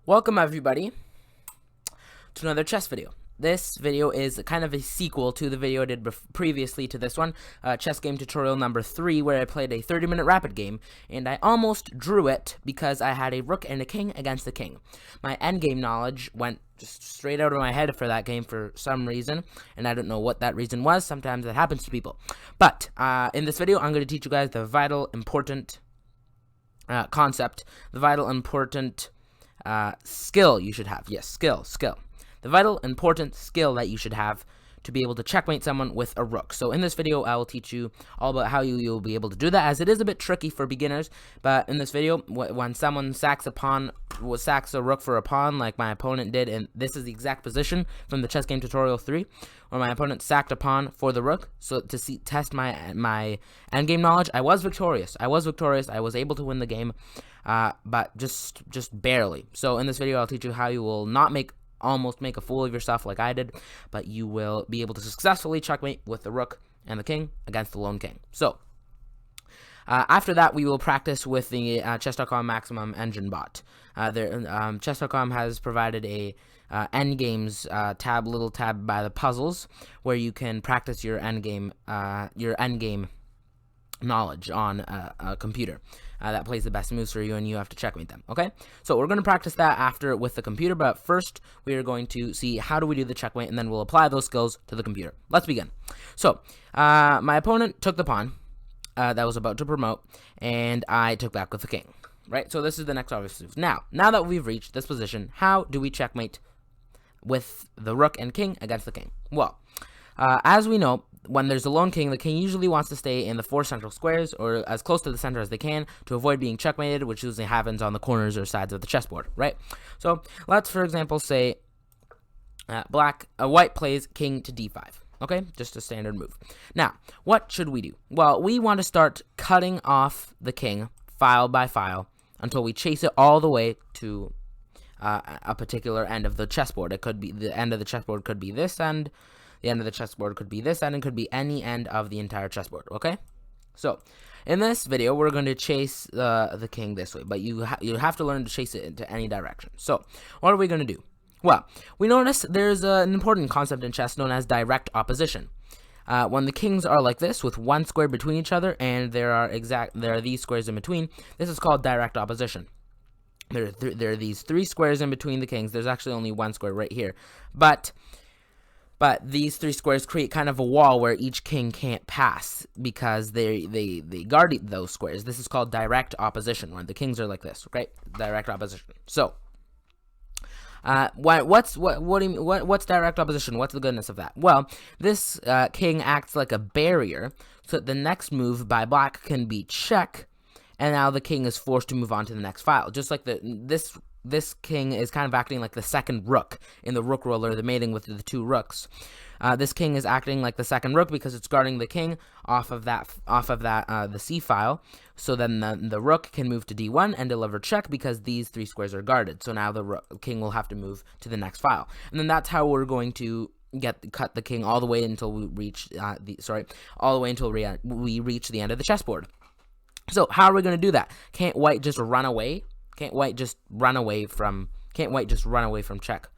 Welcome everybody to another chess video. This video is kind of a sequel to the video I did previously to this one, chess game tutorial number 3, where I played a 30-minute rapid game, and I almost drew it because I had a rook and a king against the king. My endgame knowledge went just straight out of my head for that game for some reason, and I don't know what that reason was. Sometimes that happens to people. But in this video, I'm going to teach you guys the vital, important concept, the vital, important skill you should have. Yes, skill. The vital, important skill that you should have to be able to checkmate someone with a rook. So in this video, I will teach you all about how you'll be able to do that, as it is a bit tricky for beginners. But in this video, when someone sacks a rook for a pawn, like my opponent did, and this is the exact position from the chess game tutorial 3, where my opponent sacked a pawn for the rook. So to test my endgame knowledge, I was victorious. I was able to win the game, but just barely. So in this video, I'll teach you how you will not almost make a fool of yourself like I did, but you will be able to successfully checkmate with the rook and the king against the lone king. So after that, we will practice with the chess.com maximum engine bot. Chess.com has provided a endgames little tab by the puzzles, where you can practice your endgame knowledge on a computer that plays the best moves for you, and you have to checkmate them. Okay, so we're going to practice that after with the computer, but first we are going to see how do we do the checkmate, and then we'll apply those skills to the computer. Let's begin. So my opponent took the pawn that was about to promote, and I took back with the king. Right, so this is the next obvious move. Now that we've reached this position, how do we checkmate with the rook and king against the king? Well, as we know, when there's a lone king, the king usually wants to stay in the 4 central squares, or as close to the center as they can, to avoid being checkmated, which usually happens on the corners or sides of the chessboard, right? So let's, for example, say white plays king to d5. Okay, just a standard move. Now, what should we do? Well, we want to start cutting off the king file by file until we chase it all the way to a particular end of the chessboard. It could be the end of the chessboard, could be this end. The end of the chessboard could be this end, and could be any end of the entire chessboard, okay? So, in this video, we're going to chase the king this way, but you have to learn to chase it into any direction. So, what are we going to do? Well, we notice there's an important concept in chess known as direct opposition. When the kings are like this, with one square between each other, and there are these squares in between, this is called direct opposition. There are these 3 squares in between the kings. There's actually only 1 square right here, but these 3 squares create kind of a wall where each king can't pass because they guard those squares. This is called direct opposition, when the kings are like this, right? Direct opposition. So, what's direct opposition? What's the goodness of that? Well, this king acts like a barrier, so that the next move by black can be check, and now the king is forced to move on to the next file. Just like this king is kind of acting like the second rook in the rook roller, the mating with the 2 rooks. This king is acting like the second rook because it's guarding the king off of the c file. So then the rook can move to d1 and deliver check because these 3 squares are guarded. So now the king will have to move to the next file, and then that's how we're going to cut the king all the way until we reach we reach the end of the chessboard. So how are we going to do that? Can't white just run away? Can't white just run away from check?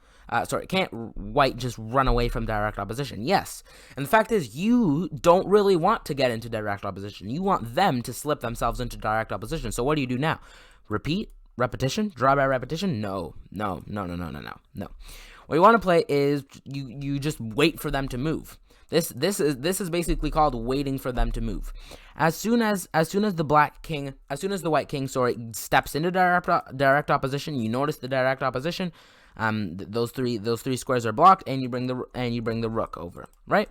Can't white just run away from direct opposition? Yes. And the fact is, you don't really want to get into direct opposition. You want them to slip themselves into direct opposition. So what do you do now? Repetition? Draw by repetition? No. What you want to play is you just wait for them to move. This is basically called waiting for them to move. As soon as the white king steps into direct opposition, you notice the direct opposition. Those three squares are blocked, and you bring the rook over, right?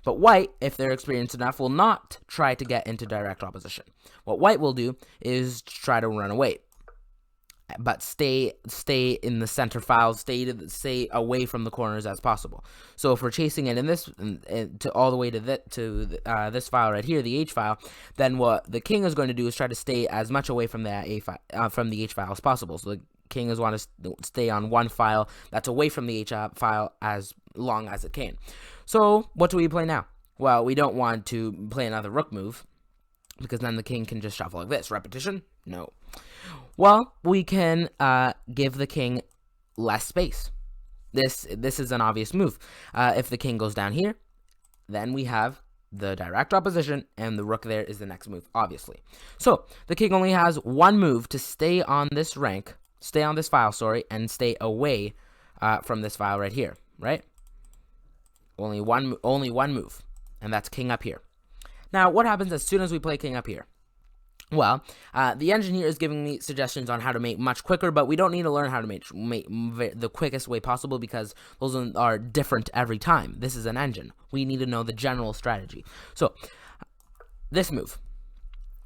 But white, if they're experienced enough, will not try to get into direct opposition. What white will do is try to run away, but stay in the center file, stay away from the corners as possible. So if we're chasing it in this to all the way to this file right here, the H file, then what the king is going to do is try to stay as much away from the H file as possible. So the king is want to stay on one file that's away from the H file as long as it can. So what do we play now? Well, we don't want to play another rook move. because then the king can just shuffle like this. Repetition? No. Well, we can give the king less space. This is an obvious move. If the king goes down here, then we have the direct opposition, and the rook there is the next move, obviously. So the king only has one move to stay on this rank, stay on this file, sorry, and stay away from this file right here, right? Only one move, and that's king up here. Now, what happens as soon as we play king up here? Well, the engineer is giving me suggestions on how to mate much quicker, but we don't need to learn how to mate the quickest way possible because those are different every time. This is an engine. We need to know the general strategy. So, this move.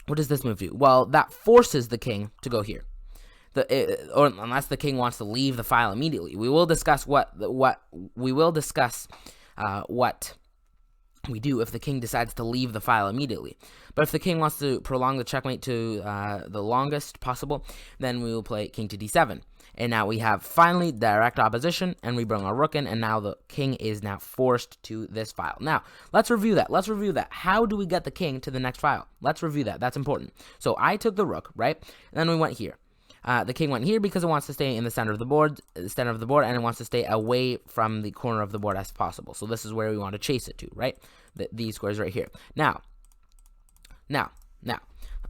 What does this move do? Well, that forces the king to go here. Or unless the king wants to leave the file immediately. We will discuss what we do if the king decides to leave the file immediately. But if the king wants to prolong the checkmate to the longest possible, then we will play king to d7. And now we have finally direct opposition, and we bring our rook in, and now the king is now forced to this file. Now, let's review that. How do we get the king to the next file? Let's review that. That's important. So I took the rook, right? And then we went here. The king went here because it wants to stay in the center of the board, and it wants to stay away from the corner of the board as possible. So this is where we want to chase it to, right? These squares right here. Now,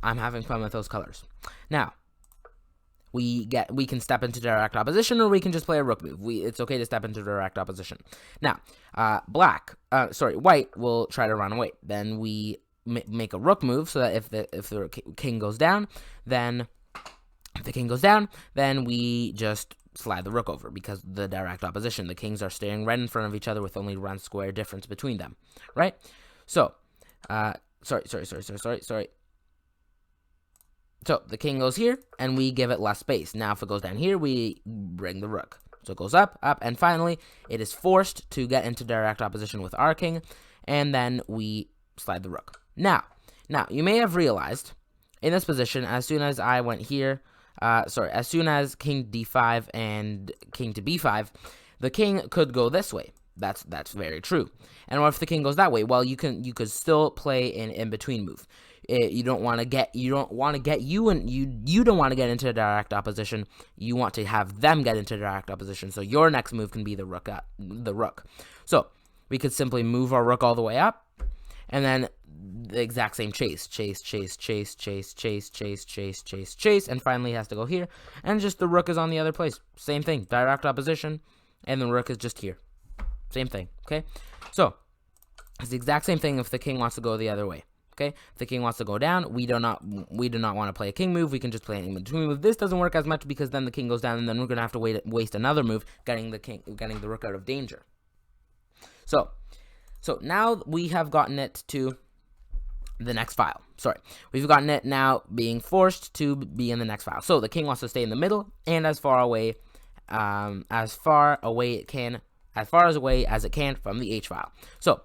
I'm having fun with those colors. Now, we can step into direct opposition, or we can just play a rook move. It's okay to step into direct opposition. Now, white will try to run away. Then we make a rook move so that if the king goes down, then we just slide the rook over because the direct opposition. The kings are staying right in front of each other with only one square difference between them, right? So, sorry. So the king goes here, and we give it less space. Now, if it goes down here, we bring the rook. So it goes up, and finally, it is forced to get into direct opposition with our king, and then we slide the rook. Now, you may have realized in this position, as soon as I went here, as soon as king d5 and king to b5, the king could go this way. That's very true. And what if the king goes that way? Well, you could still play an in-between move. You don't want to get into direct opposition. You want to have them get into direct opposition. So your next move can be the rook. So we could simply move our rook all the way up, and then the exact same chase, and finally has to go here, and just the rook is on the other place. Same thing, direct opposition, and the rook is just here. Same thing, okay? So it's the exact same thing if the king wants to go the other way. Okay, if the king wants to go down, we do not want to play a king move. We can just play an in-between move. This doesn't work as much because then the king goes down, and then we're gonna have to waste another move, getting the rook out of danger. So now we have gotten it to the next file. We've gotten it now being forced to be in the next file. So the king wants to stay in the middle and as far away as it can from the H file. So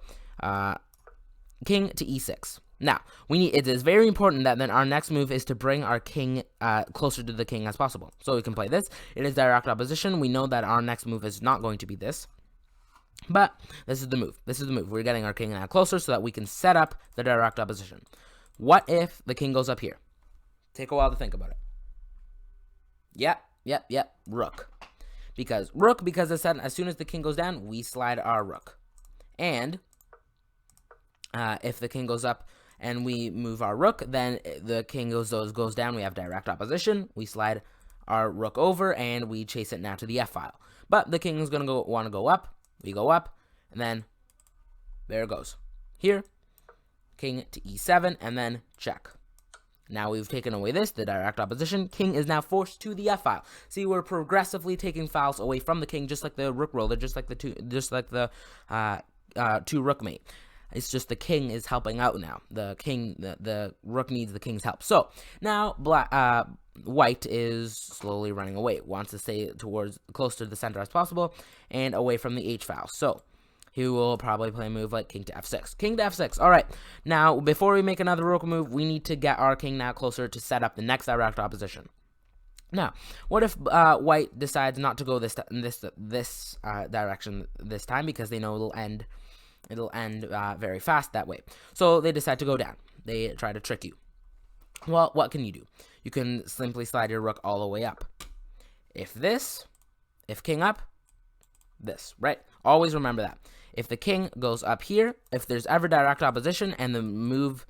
king to E6. Now, it is very important that then our next move is to bring our king closer to the king as possible. So we can play this. It is direct opposition. We know that our next move is not going to be this. But this is the move. We're getting our king now closer so that we can set up the direct opposition. What if the king goes up here? Take a while to think about it. Yep. Rook. Because as soon as the king goes down, we slide our rook. And if the king goes up and we move our rook, then the king goes down. We have direct opposition. We slide our rook over, and we chase it now to the F file. But the king is going to want to go up. We go up, and then there it goes. Here, king to E7, and then check. Now we've taken away the direct opposition. King is now forced to the F file. See, we're progressively taking files away from the king, just like the rook roller, just like the two rook mate. It's just the king is helping out now. The rook needs the king's help. So now white is slowly running away. Wants to stay close to the center as possible and away from the H file. So he will probably play a move like king to F6. King to F6. All right. Now, before we make another rook move, we need to get our king now closer to set up the next direct opposition. Now, what if white decides not to go this direction this time because they know it'll end very fast that way. So they decide to go down. They try to trick you. Well, what can you do? You can simply slide your rook all the way up. If king up, this, right? Always remember that. If the king goes up here, if there's ever direct opposition and the move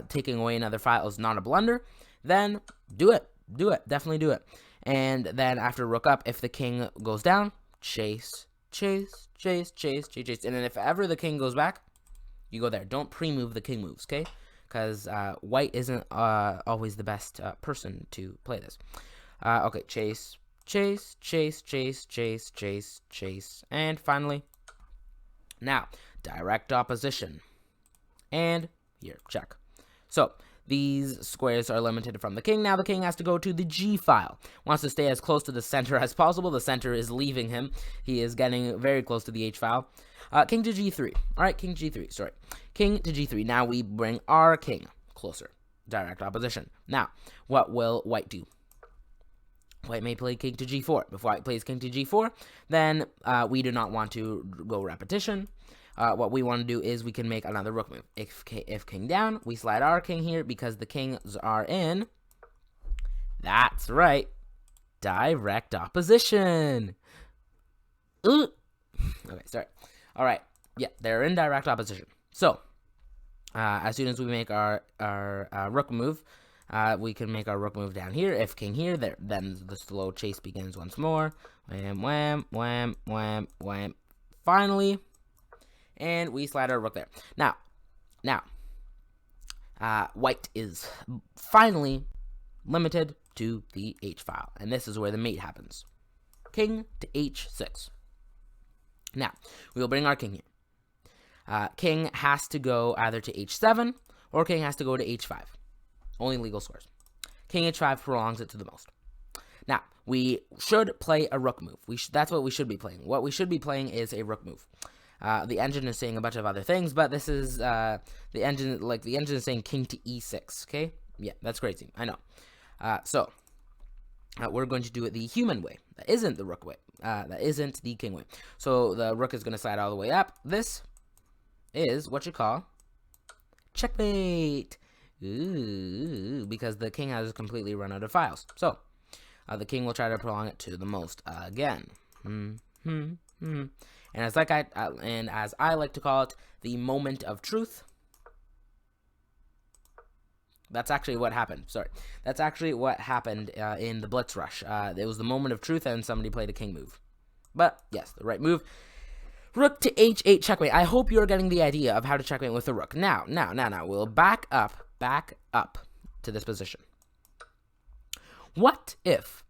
taking away another file is not a blunder, then do it. Definitely do it. And then after rook up, if the king goes down, chase. And then if ever the king goes back, you go there. Don't pre-move the king moves, okay? Because white isn't always the best person to play this. Okay, chase. And finally, now, direct opposition. And here, check. So, these squares are limited from the king. Now the king has to go to the G file. Wants to stay as close to the center as possible. The center is leaving him. He is getting very close to the H file. King to G3. All right, king G3, sorry. King to G3. Now we bring our king closer. Direct opposition. Now, what will white do? White may play king to G4. If white plays king to G4, then we do not want to go repetition. What we want to do is we can make another rook move. If king down, we slide our king here because the kings are in. That's right. Direct opposition. Okay, sorry. All right. Yeah, they're in direct opposition. So, as soon as we make our rook move, we can make our rook move down here. If king here, then the slow chase begins once more. Wham, wham, wham, wham. Finally, and we slide our rook there. Now, white is finally limited to the H file, and this is where the mate happens. King to H6. Now, we will bring our king here. King has to go either to H7 or king has to go to H5. Only legal squares. King H5 prolongs it to the most. Now, we should play a rook move. That's what we should be playing. What we should be playing is a rook move. The engine is saying a bunch of other things, but this is the engine is saying king to E6. Okay, yeah, that's crazy. I know. So we're going to do it the human way. That isn't the rook way. That isn't the king way. So the rook is going to slide all the way up. This is what you call checkmate. Ooh, because the king has completely run out of files. So the king will try to prolong it to the most again. And as I like to call it, the moment of truth. That's actually what happened. Sorry, that's actually what happened in the Blitz Rush. It was the moment of truth, and somebody played a king move. But yes, the right move. Rook to H8 checkmate. I hope you're getting the idea of how to checkmate with the rook. Now, we'll back up to this position. What if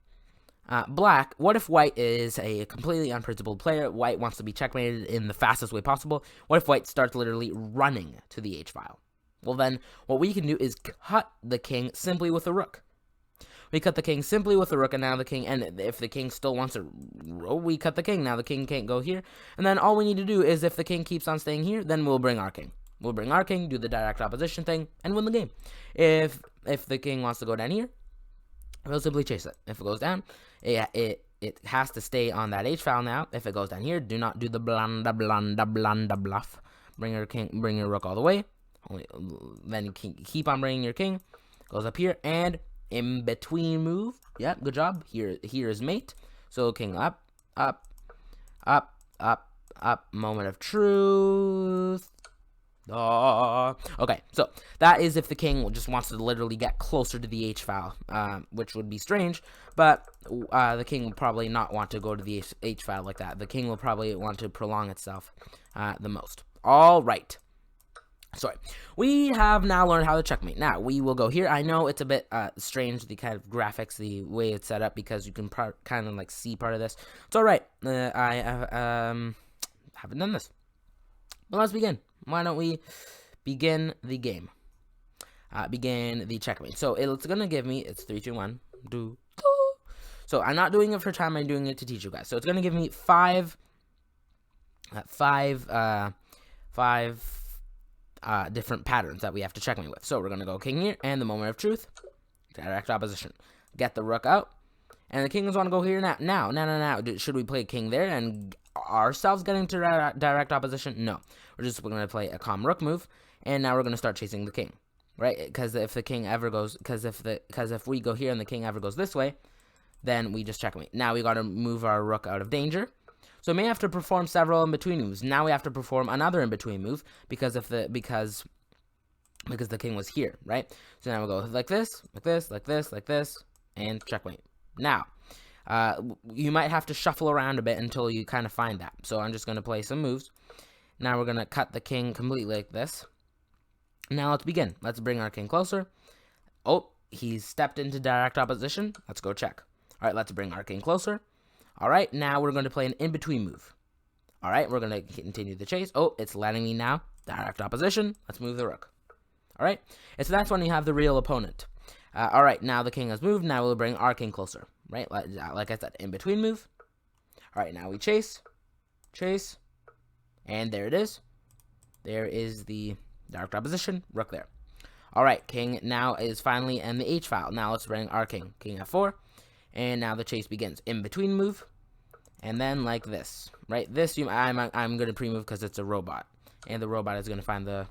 what if white is a completely unprincipled player? White wants to be checkmated in the fastest way possible. What if white starts literally running to the H file? Well, then what we can do is cut the king simply with a rook. We cut the king simply with the rook, and now the king, and if the king still wants to roll, we cut the king. Now the king can't go here, and then all we need to do is if the king keeps on staying here, then we'll bring our king. We'll bring our king, do the direct opposition thing, and win the game. If the king wants to go down here, we'll simply chase it. If it goes down, it has to stay on that H file now. If it goes down here, do not do the blanda bluff. Bring your rook all the way. Then you can keep on bringing your king. Goes up here, and in between move. Yeah, good job. Here is mate. So king up. Moment of truth. Okay, so that is if the king just wants to literally get closer to the H file, which would be strange, but the king will probably not want to go to the H file like that. The king will probably want to prolong itself the most. All right. Sorry, we have now learned how to checkmate. Now, we will go here. I know it's a bit strange, the kind of graphics, the way it's set up, because you can kind of like see part of this. It's all right. I haven't done this. Well, let's begin. Why don't we begin the game? Begin the checkmate. So it's going to give me, it's 3, 2, 1. So I'm not doing it for time, I'm doing it to teach you guys. So it's going to give me five different patterns that we have to checkmate with. So we're going to go king here, and the moment of truth, direct opposition. Get the rook out, and the kings want to go here now. Should we play king there and ourselves getting to direct opposition? No. We're going to play a calm rook move, and now we're going to start chasing the king. right? Because if the king ever goes, because if we go here and the king ever goes this way, then we just checkmate. Now we got to move our rook out of danger. So we may have to perform several in-between moves. Now we have to perform another in-between move because because the king was here, right? So now we'll go like this, like this, like this, like this, and checkmate. Now, you might have to shuffle around a bit until you kind of find that. So I'm just going to play some moves. Now we're going to cut the king completely like this. Now let's begin. Let's bring our king closer. Oh, he's stepped into direct opposition. Let's go check. All right, let's bring our king closer. All right, now we're going to play an in-between move. All right, we're going to continue the chase. Oh, it's letting me now. Direct opposition. Let's move the rook. All right, so that's when you have the real opponent. All right, now the king has moved. Now we'll bring our king closer, right? Like I said, in-between move. All right, now we chase, and there it is. There is the direct opposition, rook there. All right, king now is finally in the H file. Now let's bring our king, king f4, and now the chase begins. In-between move, and then like this, right? This I'm going to pre-move because it's a robot, and the robot is going to find the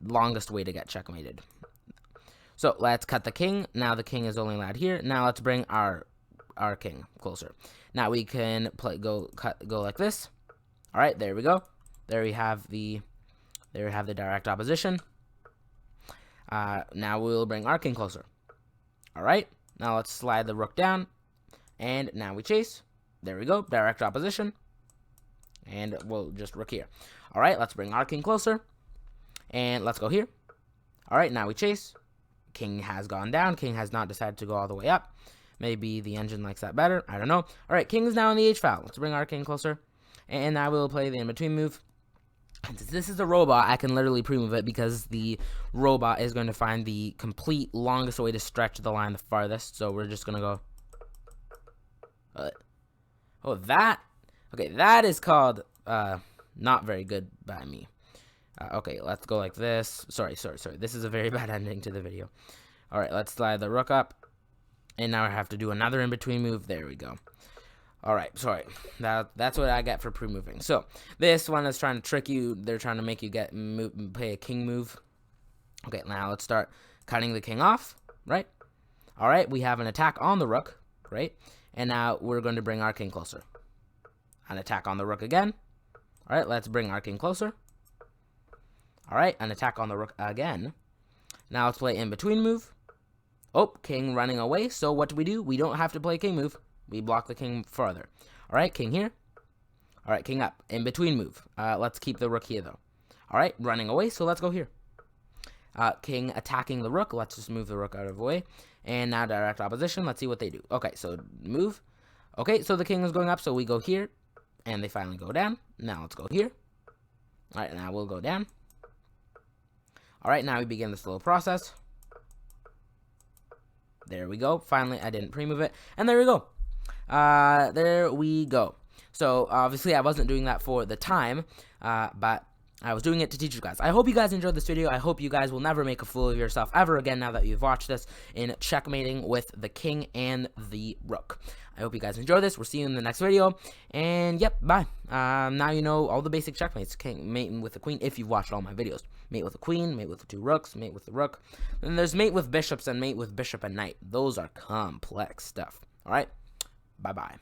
longest way to get checkmated. So let's cut the king. Now the king is only allowed here. Now let's bring our king closer. Now we can go like this. All right, there we go. There we have the direct opposition. Now we'll bring our king closer. All right, now let's slide the rook down, and now we chase. There we go, direct opposition. And we'll just rook here. All right, let's bring our king closer. And let's go here. All right, now we chase. King has gone down. King has not decided to go all the way up. Maybe the engine likes that better. I don't know. All right, king is now in the H file. Let's bring our king closer. And now we'll play the in-between move. And since this is a robot, I can literally pre-move it because the robot is going to find the complete longest way to stretch the line the farthest. So we're just going to go... oh, that... Okay, that is called not very good by me. Okay, let's go like this. Sorry. This is a very bad ending to the video. All right, let's slide the rook up. And now I have to do another in-between move. There we go. All right, sorry. That's what I get for pre-moving. So this one is trying to trick you. They're trying to make you play a king move. Okay, now let's start cutting the king off, right? All right, we have an attack on the rook, right? And now we're going to bring our king closer. An attack on the rook again. All right, let's bring our king closer. All right, an attack on the rook again. Now let's play in-between move. Oh, king running away. So what do? We don't have to play king move. We block the king further. All right, king here. All right, king up. In-between move. Let's keep the rook here, though. All right, running away, so let's go here. King attacking the rook. Let's just move the rook out of the way. And now direct opposition. Let's see what they do. Okay, so move. Okay, so the king is going up, so we go here. And they finally go down. Now let's go here. All right, now we'll go down. All right, now we begin the slow process. There we go. Finally, I didn't pre-move it. And there we go. There we go. So, obviously, I wasn't doing that for the time, but I was doing it to teach you guys. I hope you guys enjoyed this video. I hope you guys will never make a fool of yourself ever again now that you've watched this in checkmating with the king and the rook. I hope you guys enjoy this. We'll see you in the next video. And, yep, bye. Now you know all the basic checkmates. Mating with the queen if you've watched all my videos. Mate with a queen, mate with the two rooks, mate with the rook. Then there's mate with bishops and mate with bishop and knight. Those are complex stuff. All right? Bye-bye.